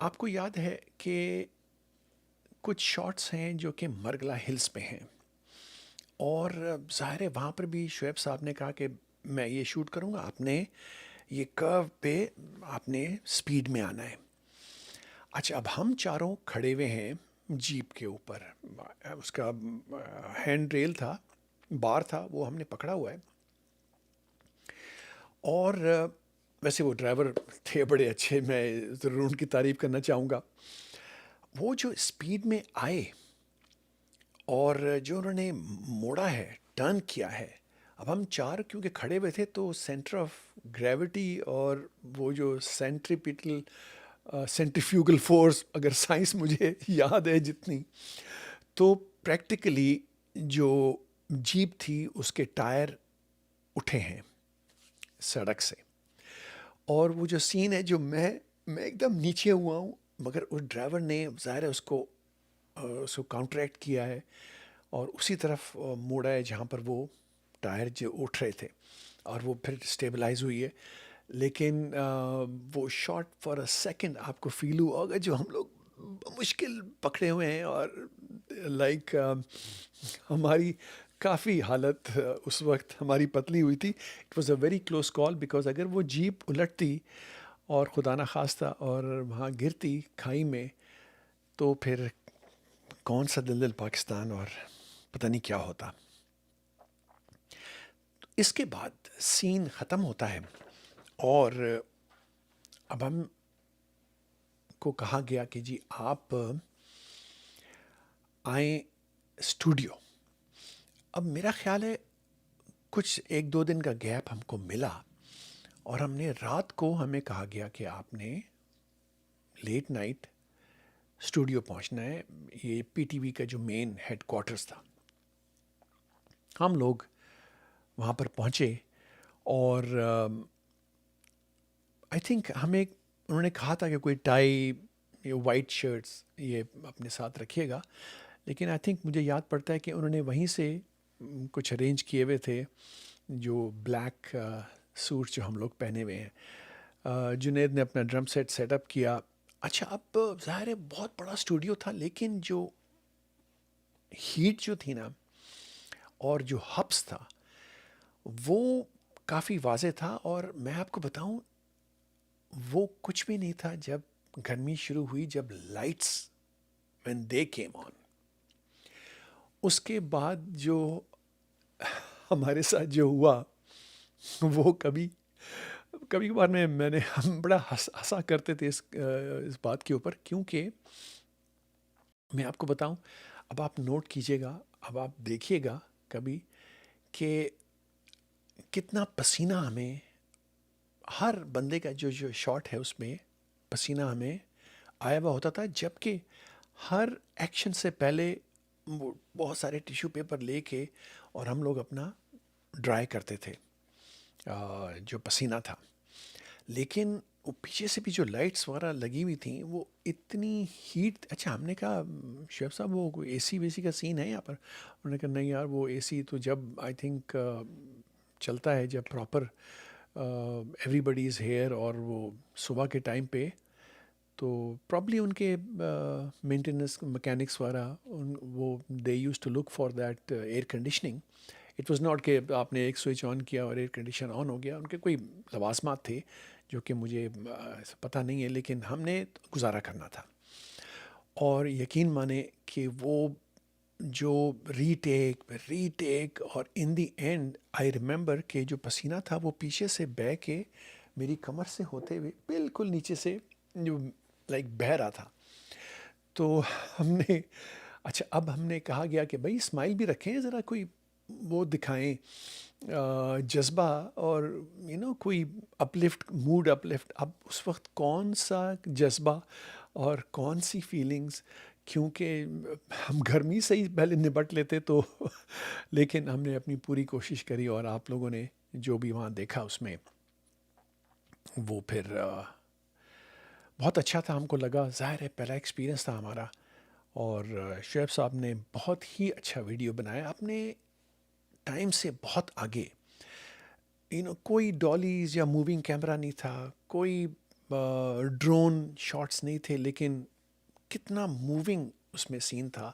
آپ کو یاد ہے کہ کچھ شاٹس ہیں جو کہ مرگلا ہلز پہ ہیں، اور ظاہر ہے وہاں پر بھی شعیب صاحب نے کہا کہ میں یہ شوٹ کروں گا، آپ نے یہ کرو پہ آپ نے سپیڈ میں آنا ہے۔ اچھا، اب ہم چاروں کھڑے ہوئے ہیں جیپ کے اوپر، اس کا ہینڈ ریل تھا، بار تھا، وہ ہم نے پکڑا ہوا ہے، اور ویسے وہ ڈرائیور تھے بڑے اچھے، میں ضرور ان کی تعریف کرنا چاہوں گا۔ وہ جو اسپیڈ میں آئے اور جو انہوں نے موڑا ہے، ٹرن کیا ہے، اب ہم چار کیونکہ کھڑے ہوئے تھے تو سینٹر آف گریوٹی اور وہ جو سینٹریفیوگل فورس، اگر سائنس مجھے یاد ہے جتنی، تو پریکٹیکلی جو جیپ تھی اس کے ٹائر اٹھے ہیں سڑک سے، اور وہ جو سین ہے جو میں ایک دم نیچے ہوا ہوں، مگر اس ڈرائیور نے ظاہر ہے اس کو کاؤنٹریکٹ کیا ہے اور اسی طرف موڑا ہے جہاں پر وہ ٹائر جو اٹھ رہے تھے، اور وہ پھر اسٹیبلائز ہوئی ہے۔ لیکن وہ شاٹ فار اے سیکنڈ آپ کو فیل ہوا ہوگا جو ہم لوگ مشکل پکڑے ہوئے ہیں، اور لائک ہماری کافی حالت اس وقت ہماری پتلی ہوئی تھی۔ It was a very close call, because اگر وہ جیپ الٹتی اور خدا نہ خواستہ اور وہاں گرتی کھائی میں، تو پھر کون سا دل پاکستان اور پتہ نہیں کیا ہوتا۔ اس کے بعد سین ختم ہوتا ہے، اور اب ہم کو کہا گیا کہ جی آپ آئیں اسٹوڈیو۔ اب میرا خیال ہے کچھ ایک دو دن کا گیپ ہم کو ملا، اور ہم نے رات کو ہمیں کہا گیا کہ آپ نے لیٹ نائٹ اسٹوڈیو پہنچنا ہے، یہ پی ٹی وی کا جو مین ہیڈ کوارٹرز تھا۔ ہم لوگ وہاں پر پہنچے، اور آئی تھنک ہمیں انہوں نے کہا تھا کہ کوئی ٹائی، یہ وائٹ شرٹس یہ اپنے ساتھ رکھیے گا، لیکن آئی تھنک مجھے یاد پڑتا ہے کہ انہوں نے وہیں سے کچھ ارینج کیے ہوئے تھے، جو بلیک سوٹ جو ہم لوگ پہنے ہوئے ہیں۔ جنید نے اپنا ڈرم سیٹ اپ کیا۔ اچھا، اب ظاہر ہے بہت بڑا اسٹوڈیو تھا، لیکن جو ہیٹ جو تھی نا، اور جو ہبس تھا، وہ کافی واضح تھا، اور میں آپ کو بتاؤں وہ کچھ بھی نہیں تھا جب گرمی شروع ہوئی، جب lights when they came on۔ اس کے بعد جو ہمارے ساتھ جو ہوا، وہ کبھی کبھار میں نے ہم بڑا ہنسا کرتے تھے اس بات کے اوپر، کیونکہ میں آپ کو بتاؤں، اب آپ نوٹ کیجئے گا، اب آپ دیکھیے گا کبھی کہ کتنا پسینہ ہمیں، ہر بندے کا جو شاٹ ہے اس میں پسینہ ہمیں آیا ہوا ہوتا تھا، جبکہ ہر ایکشن سے پہلے وہ بہت سارے ٹیشو پیپر لے کے اور ہم لوگ اپنا ڈرائی کرتے تھے جو پسینہ تھا۔ لیکن وہ پیچھے سے بھی جو لائٹس وغیرہ لگی ہوئی تھیں، وہ اتنی ہیٹ، اچھا ہم نے کہا شیف صاحب وہ کوئی اے سی وے سی کا سین ہے یہاں پر؟ انہوں نے کہا نہیں یار، وہ اے سی تو جب آئی تھنک چلتا ہے جب proper everybody is here, اور وہ صبح کے ٹائم پہ، تو پرابلی ان کے مینٹیننس مکینکس وغیرہ وہ they used to look for that air conditioning. It was not کہ آپ نے ایک سوئچ آن کیا اور ایئر کنڈیشن آن ہو گیا، ان کے کوئی لوازمات تھے جو کہ مجھے پتہ نہیں ہے، لیکن ہم نے گزارا کرنا تھا۔ اور یقین مانیں کہ وہ جو ری ٹیک اور ان دی اینڈ آئی ریممبر کہ جو پسینہ تھا وہ پیچھے سے بہہ کے میری کمر سے ہوتے ہوئے بالکل نیچے سے جو لائک بہہ رہا تھا۔ تو ہم نے، اچھا اب ہم نے کہا گیا کہ بھائی اسمائل بھی رکھیں، ذرا کوئی وہ دکھائیں جذبہ، اور کوئی موڈ اپلفٹ۔ اب اس وقت کون سا جذبہ اور کون سی فیلنگز، کیونکہ ہم گرمی سے ہی پہلے نپٹ لیتے تو لیکن ہم نے اپنی پوری کوشش کری، اور آپ لوگوں نے جو بھی وہاں دیکھا اس میں وہ پھر بہت اچھا تھا، ہم کو لگا، ظاہر ہے پہلا ایکسپیرینس تھا ہمارا، اور شعیب صاحب نے بہت ہی اچھا ویڈیو بنایا اپنے ٹائم سے بہت آگے۔ کوئی ڈالیز یا موونگ کیمرہ نہیں تھا، کوئی ڈرون شاٹس نہیں تھے، لیکن کتنا موونگ اس میں سین تھا.